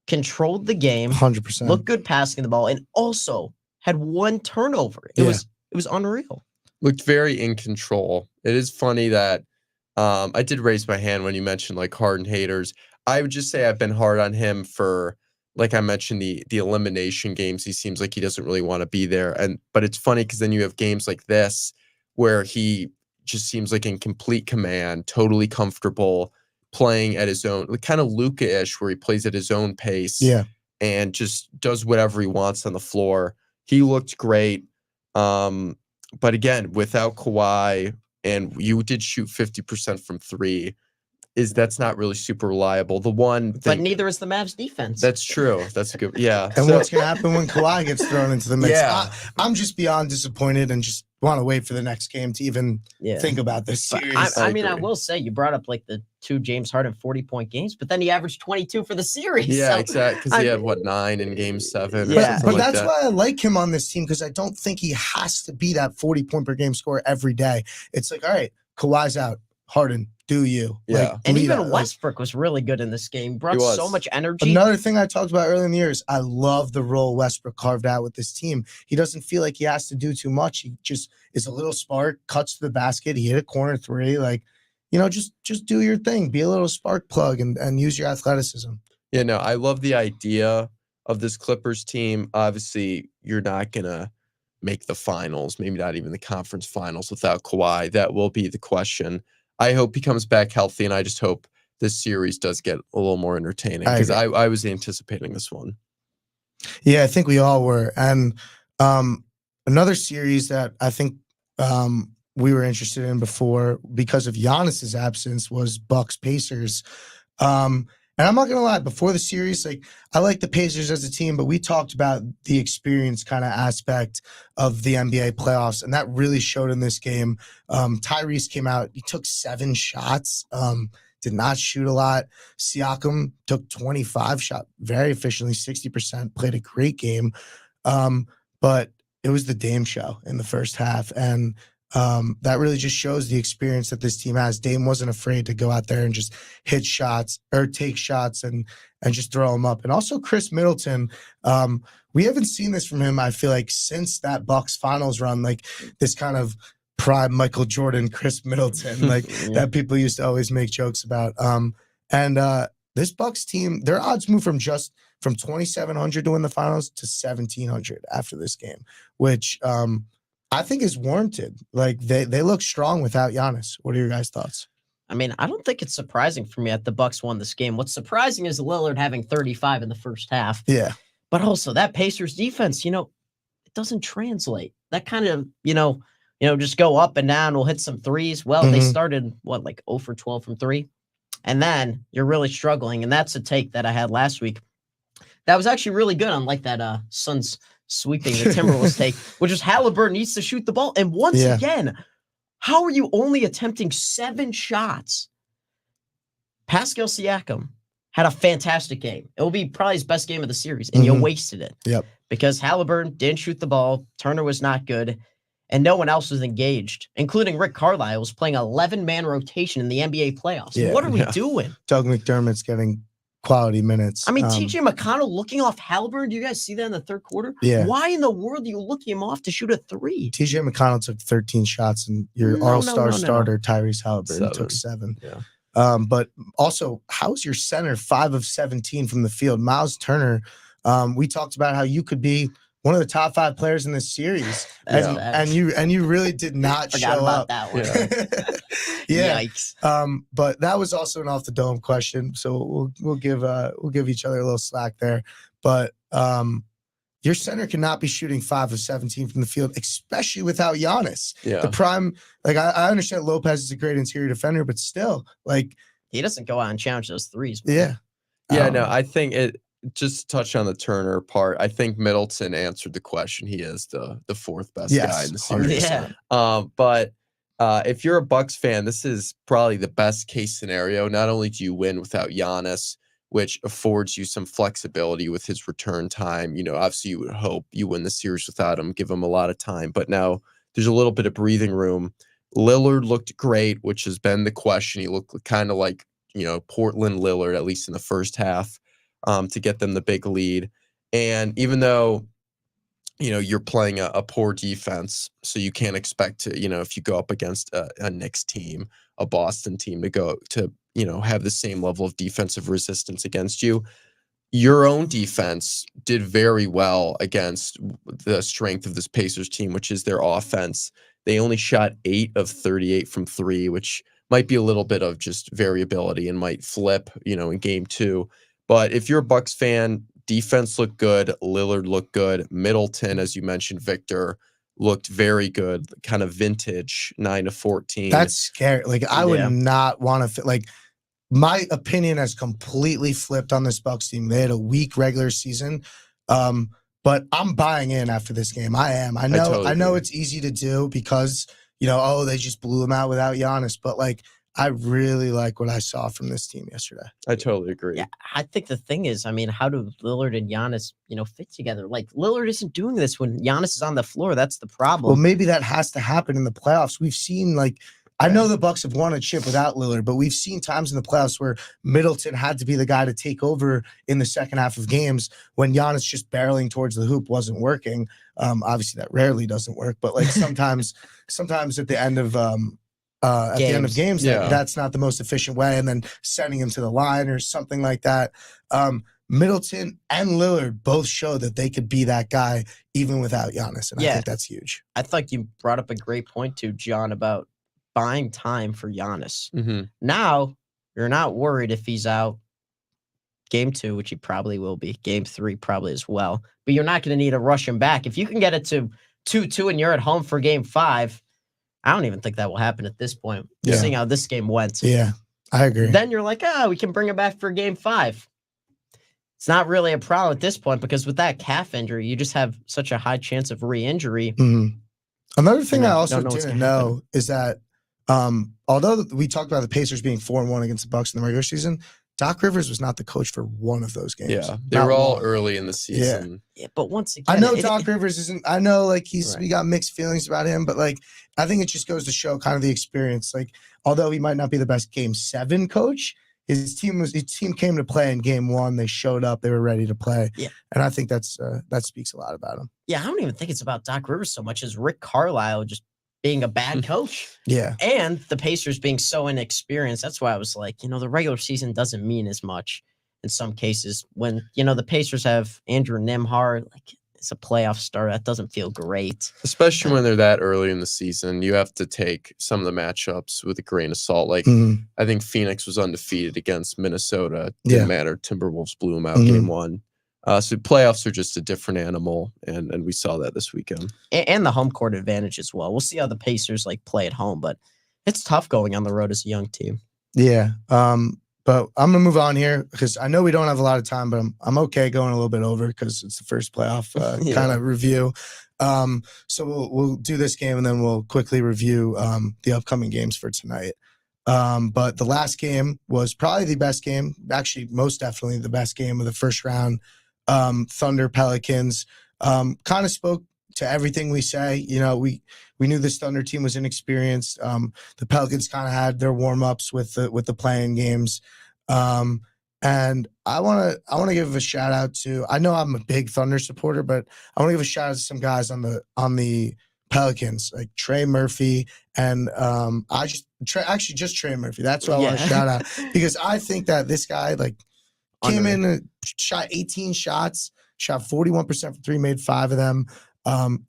controlled the game, 100%. looked good passing the ball, and also had 1 turnover. It was unreal. Looked very in control. It is funny that I did raise my hand when you mentioned like Harden haters. I would just say I've been hard on him for, like I mentioned, the elimination games. He seems like he doesn't really want to be there. But it's funny because then you have games like this where he just seems like in complete command, totally comfortable, playing at his own, like kind of Luka-ish, where he plays at his own pace and just does whatever he wants on the floor. He looked great. But again, without Kawhi, and you did shoot 50% from 3, that's not really super reliable. The one But thing neither is the Mavs defense. that's true. That's a good. Yeah. And So- what's going to happen when Kawhi gets thrown into the mix? Yeah. I'm just beyond disappointed and just want to wait for the next game to even yeah. think about this But series. I mean, I agree. will say you brought up like the 2 James Harden 40-point games, but then he averaged 22 for the series. yeah, so, exactly. Because he I had mean- what 9 in Game 7. or Yeah. something But like that's that. why I like him on this team, because I don't think he has to be that 40-point per game scorer every day. It's like, all right, Kawhi's out. Harden, do you? Yeah. Like, And lead even out. Like, Westbrook was really good in this game. Brought so was. much energy. another thing I talked about earlier in the year is I love the role Westbrook carved out with this team. He doesn't feel like he has to do too much. He just is a little spark, cuts to the basket. He hit a corner 3. Like, just do your thing. Be a little spark plug and use your athleticism. Yeah, no, I love the idea of this Clippers team. Obviously, you're not gonna make the finals, maybe not even the conference finals without Kawhi. That will be the question. I hope he comes back healthy, and I just hope this series does get a little more entertaining, I because agree. I was anticipating this one. Yeah, I think we all were. And another series that I think we were interested in before because of Giannis's absence was Bucks Pacers. And I'm not gonna lie, before the series, like I like the Pacers as a team, but we talked about the experience kind of aspect of the NBA playoffs, and that really showed in this game. Tyrese came out, he took 7 shots, did not shoot a lot. Siakam took 25, shot very efficiently, 60%, played a great game. But it was the Dame show in the first half, and that really just shows the experience that this team has. Dame wasn't afraid to go out there and just hit shots or take shots and just throw them up. And also Chris Middleton, we haven't seen this from him, I feel like, since that Bucks finals run, like this kind of prime Michael Jordan, Chris Middleton, like that people used to always make jokes about. And this Bucks team, their odds moved from 2,700 to win the finals to 1,700 after this game, which I think is warranted. Like they look strong without Giannis. What are your guys' thoughts? I mean, I don't think it's surprising for me that the Bucks won this game. What's surprising is Lillard having 35 in the first half. Yeah. But also that Pacers defense, it doesn't translate. That kind of, just go up and down. We'll hit some threes. Well, they Mhm. started like 0 for 12 from 3. And then you're really struggling. And that's a take that I had last week. That was actually really good, unlike that Suns sweeping the Timberwolves take, which is Halliburton needs to shoot the ball. And once Yeah. again, how are you only attempting 7 shots? Pascal Siakam had a fantastic game. It will be probably his best game of the series, and you Mhm. wasted it. Yep. Because Halliburton didn't shoot the ball, Turner was not good, and no one else was engaged, including Rick Carlisle, was playing 11-man rotation in the NBA playoffs. Yeah. What are we Yeah. doing? Doug McDermott's getting quality minutes. I mean, TJ McConnell looking off Halliburton. Do you guys see that in the third quarter? Yeah. Why in the world are you looking him off to shoot a 3? TJ McConnell took 13 shots, and your No, all-star no. starter Tyrese Halliburton 7. took 7. Yeah. But also, how's your center 5 of 17 from the field? Miles Turner. We talked about how you could be one of the top 5 players in this series, That's and, facts. and you really did not Forgot show about up. that one. Yeah. Yeah. Yikes. But that was also an off the dome question, so we'll give each other a little slack there. But your center cannot be shooting 5 of 17 from the field, especially without Giannis. Yeah. The prime, like I understand Lopez is a great interior defender, but still, like, He doesn't go out and challenge those 3s. man. yeah. Yeah, no, I think it just to touch on the Turner part. I think Middleton answered the question. He is the 4th best guy Yes, in the series. 100%. Yeah. But if you're a Bucks fan, this is probably the best case scenario. Not only do you win without Giannis, which affords you some flexibility with his return time. Obviously you would hope you win the series without him, give him a lot of time. But now there's a little bit of breathing room. Lillard looked great, which has been the question. He looked kind of like, Portland Lillard, at least in the first half, to get them the big lead. And even though, you're playing a poor defense, so you can't expect to, if you go up against a Knicks team, a Boston team, to have the same level of defensive resistance against you. Your own defense did very well against the strength of this Pacers team, which is their offense. They only shot 8 of 38 from 3, which might be a little bit of just variability and might flip, in game 2. But if you're a Bucks fan, defense looked good. Lillard looked good. Middleton, as you mentioned, Victor, looked very good, kind of vintage 9 of 14. That's scary. Like I would Yeah. not want to like my opinion has completely flipped on this Bucks team. They had a weak regular season. But I'm buying in after this game. I am. I know agree. it's easy to do because, they just blew them out without Giannis. But I really like what I saw from this team yesterday. I totally agree. Yeah, I think the thing is, how do Lillard and Giannis, fit together? Like Lillard isn't doing this when Giannis is on the floor. That's the problem. Well, maybe that has to happen in the playoffs. We've seen I know the Bucks have won a chip without Lillard, but we've seen times in the playoffs where Middleton had to be the guy to take over in the second half of games when Giannis just barreling towards the hoop wasn't working. Obviously, that rarely doesn't work, but sometimes at the end of the end of games, that's not the most efficient way, and then sending him to the line or something like that. Middleton and Lillard both show that they could be that guy even without Giannis, and I think that's huge. I thought you brought up a great point too, John, about buying time for Giannis. Mm-hmm. Now you're not worried if he's out game 2, which he probably will be, game 3 probably as well, but you're not going to need to rush him back. If you can get it to 2-2 and you're at home for game 5, I don't even think that will happen at this point. Yeah. Seeing how this game went. Yeah, I agree. Then you're like, we can bring him back for game 5. It's not really a problem at this point because with that calf injury, you just have such a high chance of re-injury. Mm-hmm. Another thing I also don't know what's didn't gonna know is that although we talked about the Pacers being 4-1 against the Bucks in the regular season, Doc Rivers was not the coach for one of those games. Yeah, they Not were all one. early in the season. Yeah, but once again, I know Doc Rivers isn't. I know Right. we got mixed feelings about him, but I think it just goes to show kind of the experience. Although he might not be the best Game 7 coach, his team came to play in Game 1. They showed up. They were ready to play. Yeah, and I think that speaks a lot about him. Yeah, I don't even think it's about Doc Rivers so much as Rick Carlisle just being a bad coach. Yeah. And the Pacers being so inexperienced. That's why I was like, the regular season doesn't mean as much in some cases. When, the Pacers have Andrew Nembhard, it's a playoff start. That doesn't feel great. Especially when they're that early in the season. You have to take some of the matchups with a grain of salt. I think Phoenix was undefeated against Minnesota. Didn't matter. Timberwolves blew them out game 1. So playoffs are just a different animal, and we saw that this weekend. And the home court advantage as well. We'll see how the Pacers play at home, but it's tough going on the road as a young team. Yeah. But I'm gonna move on here because I know we don't have a lot of time, but I'm okay going a little bit over because it's the first playoff kind of review. So we'll do this game and then we'll quickly review the upcoming games for tonight. But the last game was probably the best game, actually most definitely the best game of the first round. Thunder Pelicans kind of spoke to everything we say. We knew this Thunder team was inexperienced. The Pelicans kind of had their warm-ups with the playing games. And I want to give a shout out to, I know I'm a big Thunder supporter, but I want to give a shout out to some guys on the Pelicans, like Trey Murphy and just Trey Murphy. That's what I want to shout out because I think that this guy came in and shot 18 shots, shot 41% from 3, made 5 of them.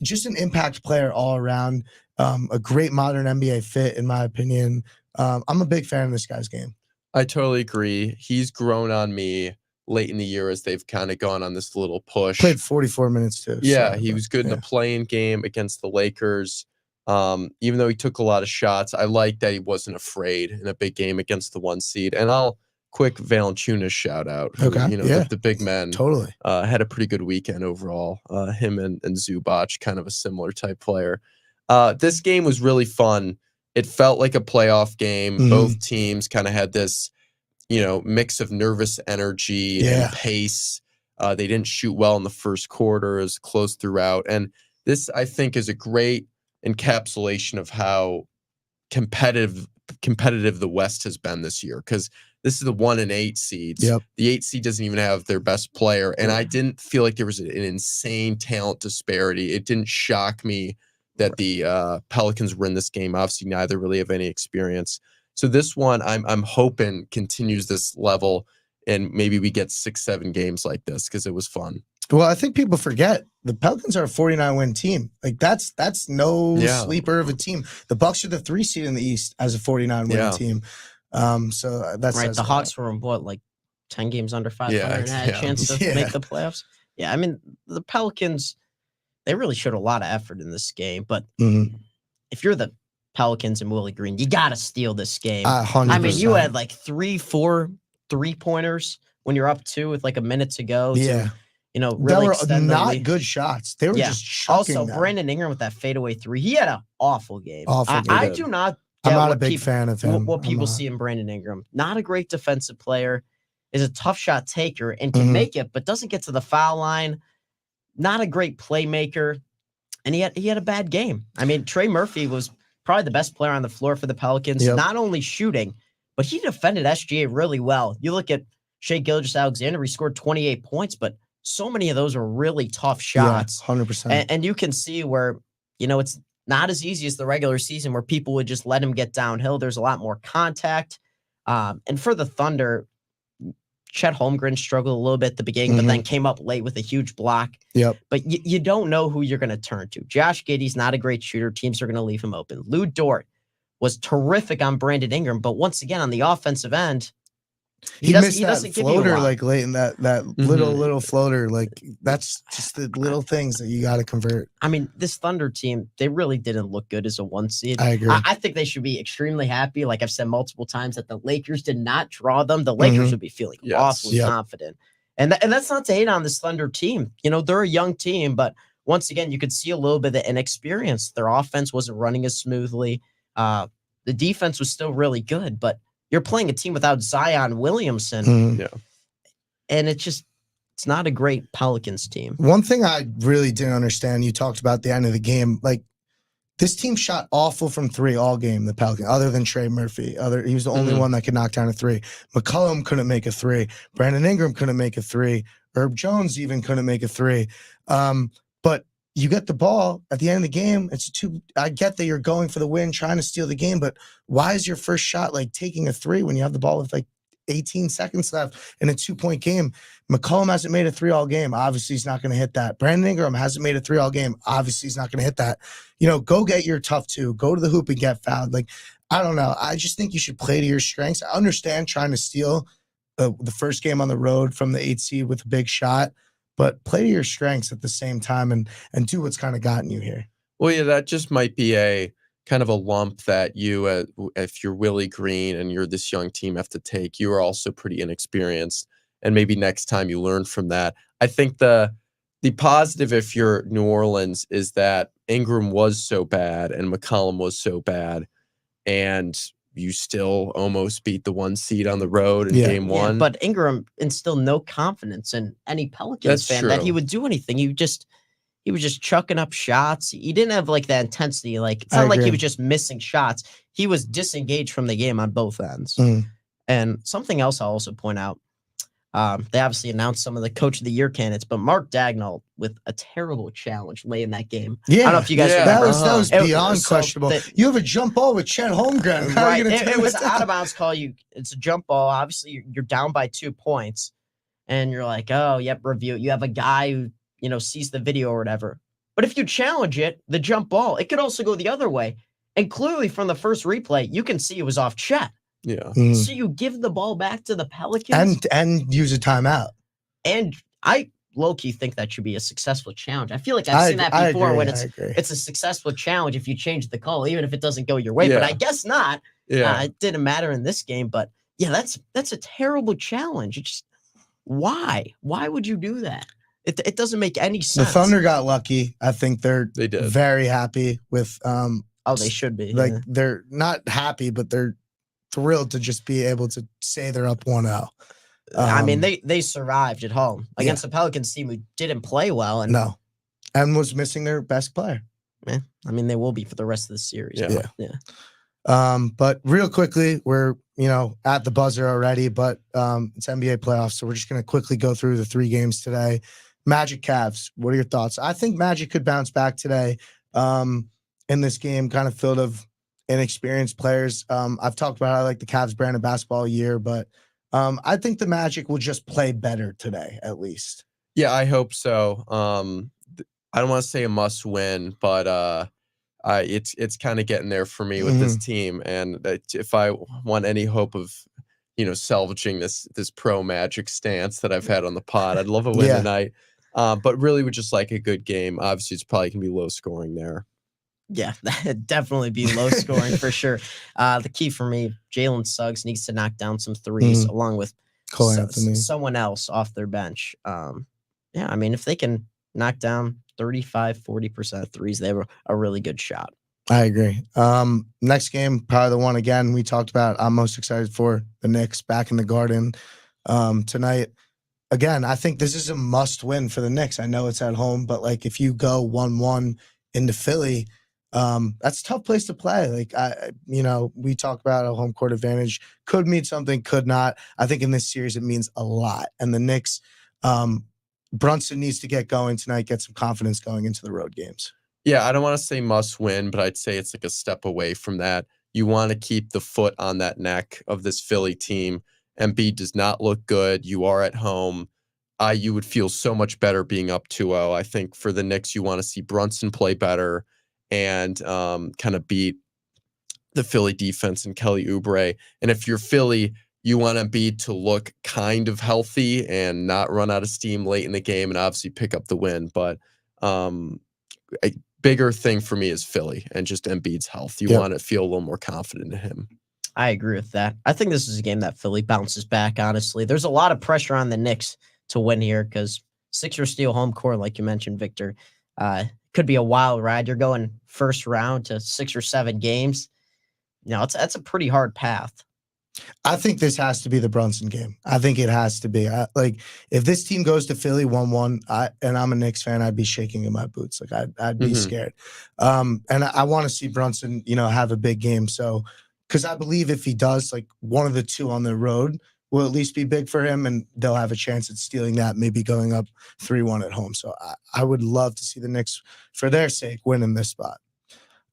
Just an impact player all around. A great modern NBA fit, in my opinion. I'm a big fan of this guy's game. I totally agree. He's grown on me late in the year as they've kind of gone on this little push. Played 44 minutes too. Yeah, he was good in the play-in game against the Lakers. Even though he took a lot of shots, I like that he wasn't afraid in a big game against the 1 seed. And I'll quick Valanciunas shout out. Who, the big men totally had a pretty good weekend overall. Him and Zubac, kind of a similar type player. This game was really fun. It felt like a playoff game. Both teams kind of had this, mix of nervous energy and pace. They didn't shoot well in the first quarter. It was close throughout. And this, I think, is a great encapsulation of how competitive the West has been this year. Because this is the 1 and 8 seeds. Yep. The 8 seed doesn't even have their best player. And I didn't feel like there was an insane talent disparity. It didn't shock me that the Pelicans were in this game. Obviously, neither really have any experience. So this one, I'm hoping continues this level, and maybe we get 6-7 games like this because it was fun. Well, I think people forget the Pelicans are a 49-win team. That's no sleeper of a team. The Bucks are the 3 seed in the East as a 49-win team. So that's right. The Hawks were 10 games under 500 and had a chance to make the playoffs. Yeah, I mean the Pelicans. They really showed a lot of effort in this game, but if you're the Pelicans and Willie Green, you got to steal this game. 100%. I mean, you had like 3-4 3-pointers when you're up 2 with like a minute to go. Yeah. To, They really were extend the not lead. good shots. They were Yeah. just chucking Also, them. Brandon Ingram with that fadeaway 3, he had an awful game. Awful game. I do not I'm get not a what big people, fan of him. what I'm people not. see in Brandon Ingram. Not a great defensive player, is a tough shot taker and can Mhm. make it, but doesn't get to the foul line. Not a great playmaker, and he had a bad game. I mean, Trey Murphy was probably the best player on the floor for the Pelicans, Yep. not only shooting, but he defended SGA really well. You look at Shea Gilgeous-Alexander, he scored 28 points, but so many of those were really tough shots. 100%. And you can see where, it's not as easy as the regular season where people would just let him get downhill. There's a lot more contact. And for the Thunder, Chet Holmgren struggled a little bit at the beginning, but then came up late with a huge block. Yep. But you don't know who you're going to turn to. Josh Giddey's not a great shooter. Teams are going to leave him open. Lou Dort was terrific on Brandon Ingram, but once again, on the offensive end, He missed that doesn't give you a floater lot. like late in that little floater. Like that's just the little things that you got to convert. I mean, this Thunder team, they really didn't look good as a 1 seed. I agree. I think they should be extremely happy. Like I've said multiple times, that the Lakers did not draw them. The Lakers would be feeling Yes. awfully Yep. confident. And that's not to hate on this Thunder team. They're a young team, but once again, you could see a little bit of inexperience. Their offense wasn't running as smoothly. The defense was still really good, but you're playing a team without Zion Williamson. Mhm. And it's not a great Pelicans team. One thing I really didn't understand, you talked about the end of the game, like this team shot awful from 3 all game, the Pelicans, other than Trey Murphy. He was the only one that could knock down a 3. McCollum couldn't make a 3. Brandon Ingram couldn't make a 3. Herb Jones even couldn't make a 3. But you get the ball at the end of the game. I get that you're going for the win, trying to steal the game, but why is your first shot like taking a 3 when you have the ball with like 18 seconds left in a 2-point game? McCollum hasn't made a 3 all game. Obviously, he's not going to hit that. Brandon Ingram hasn't made a 3 all game. Obviously, he's not going to hit that. Go get your tough 2. Go to the hoop and get fouled. Like, I don't know. I just think you should play to your strengths. I understand trying to steal the first game on the road from the 8 seed with a big shot, but play to your strengths at the same time and do what's kind of gotten you here. Well, yeah, that just might be a kind of a lump that you, if you're Willie Green and you're this young team, have to take. You are also pretty inexperienced, and maybe next time you learn from that. I think the positive, if you're New Orleans, is that Ingram was so bad and McCollum was so bad, and you still almost beat the 1 seed on the road in game 1. But Ingram instilled no confidence in any Pelicans That's fan that he true. would do anything. He was just chucking up shots. He didn't have like that intensity. Like it's not like he agree. was just missing shots. He was disengaged from the game on both ends. Mm. And something else I'll also point out. They obviously announced some of the Coach of the Year candidates, but Mark Dagnall with a terrible challenge late in that game. Yeah, I don't know if you guys Yeah. remember. that was It- beyond so questionable. You have a jump ball with Chet Holmgren. How are Right. you going to It was out of bounds call. It's a jump ball. Obviously, you're down by 2 points, and you're like, oh, yep, review. You have a guy who sees the video or whatever. But if you challenge it, the jump ball, it could also go the other way. And clearly, from the first replay, you can see it was off Chet. Yeah. Mm. So you give the ball back to the Pelicans, And use a timeout. and I low-key think that should be a successful challenge. I feel like I've seen that before agree, when I agree. it's a successful challenge if you change the call, even if it doesn't go your way. But Yeah. I guess not. Yeah. It didn't matter in this game. But yeah, that's a terrible challenge. It's just, why? Why would you do that? It doesn't make any The sense. Thunder got lucky. I think they're They did. very happy with Oh, they should be. like yeah. they're not happy, but they're thrilled to just be able to say they're up 1-0. I mean, they survived at home against a Pelicans team who didn't play well, and no, and was missing their best player. I mean, they will be for the rest of the series. Yeah. But real quickly, we're at the buzzer already, but it's NBA playoffs, so we're just gonna quickly go through the 3 games today. Magic Cavs. What are your thoughts? I think Magic could bounce back today. In this game, kind of filled of inexperienced players. I've talked about how I like the Cavs brand of basketball all year, but I think the Magic will just play better today, at least. Yeah, I hope so. I don't want to say a must win, but it's kind of getting there for me with this team. And if I want any hope of salvaging this pro Magic stance that I've had on the pod, I'd love a win Yeah. tonight. But really would just like a good game. Obviously, it's probably gonna be low scoring there. Yeah, that'd definitely be low scoring for sure. The key for me, Jalen Suggs needs to knock down some threes along with Cole Anthony. someone else off their bench. Yeah, I mean, if they can knock down 35-40% threes, they have a really good shot. I agree. Next game, probably the one again we talked about. I'm most excited for the Knicks back in the Garden tonight. Again, I think this is a must win for the Knicks. I know it's at home, but like if you go 1-1 into Philly, that's a tough place to play. Like we talk about a home court advantage could mean something, could not. I think in this series it means a lot. And the Knicks, Brunson needs to get going tonight, get some confidence going into the road games. Yeah, I don't want to say must win, but I'd say it's like a step away from that. You want to keep the foot on that neck of this Philly team. Embiid does not look good. You are at home. You would feel so much better being up 2-0. I think for the Knicks, you want to see Brunson play better and kind of beat the Philly defense and Kelly Oubre. And if you're Philly, you want Embiid to look kind of healthy and not run out of steam late in the game and obviously pick up the win. But a bigger thing for me is Philly and just Embiid's health. You want to feel a little more confident in him. I agree with that. I think this is a game that Philly bounces back, honestly. There's a lot of pressure on the Knicks to win here because Sixers steal home court, like you mentioned, Victor. Could be a wild ride. You're going first round to 6 or 7 games. That's a pretty hard path. I think this has to be the Brunson game. I think it has to be. If this team goes to Philly 1-1, and I'm a Knicks fan, I'd be shaking in my boots. Like I'd be scared. And I want to see Brunson, have a big game. So, because I believe if he does, like one of the two on the road will at least be big for him, and they'll have a chance at stealing that, maybe going up 3-1 at home. So I would love to see the Knicks, for their sake, win in this spot.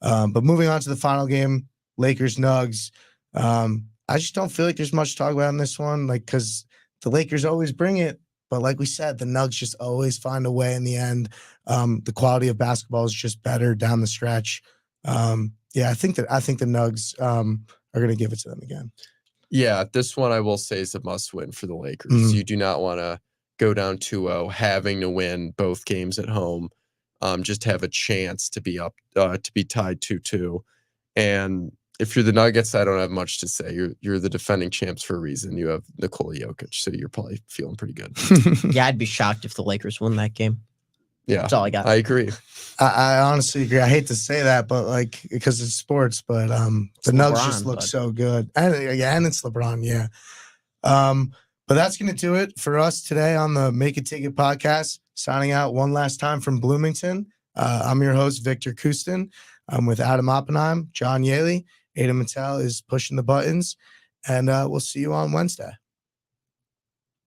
But moving on to the final game, Lakers Nugs. I just don't feel like there's much to talk about in this one, because the Lakers always bring it. But like we said, the Nugs just always find a way in the end. The quality of basketball is just better down the stretch. I think the Nugs are going to give it to them again. Yeah, this one I will say is a must win for the Lakers. You do not want to go down 2-0, having to win both games at home, just have a chance to be up, to be tied 2-2. And if you're the Nuggets, I don't have much to say. You're the defending champs for a reason. You have Nikola Jokic, so you're probably feeling pretty good. Yeah, I'd be shocked if the Lakers won that game. Yeah, that's all I got. I agree. I honestly agree. I hate to say that, but because it's sports, but the Nugs just look so good, and it's LeBron. Yeah. But that's going to do it for us today on the Make It Take It podcast. Signing out one last time from Bloomington. I'm your host, Victor Kustin. I'm with Adam Oppenheim, John Yaley. Ada Mattel is pushing the buttons, and we'll see you on Wednesday.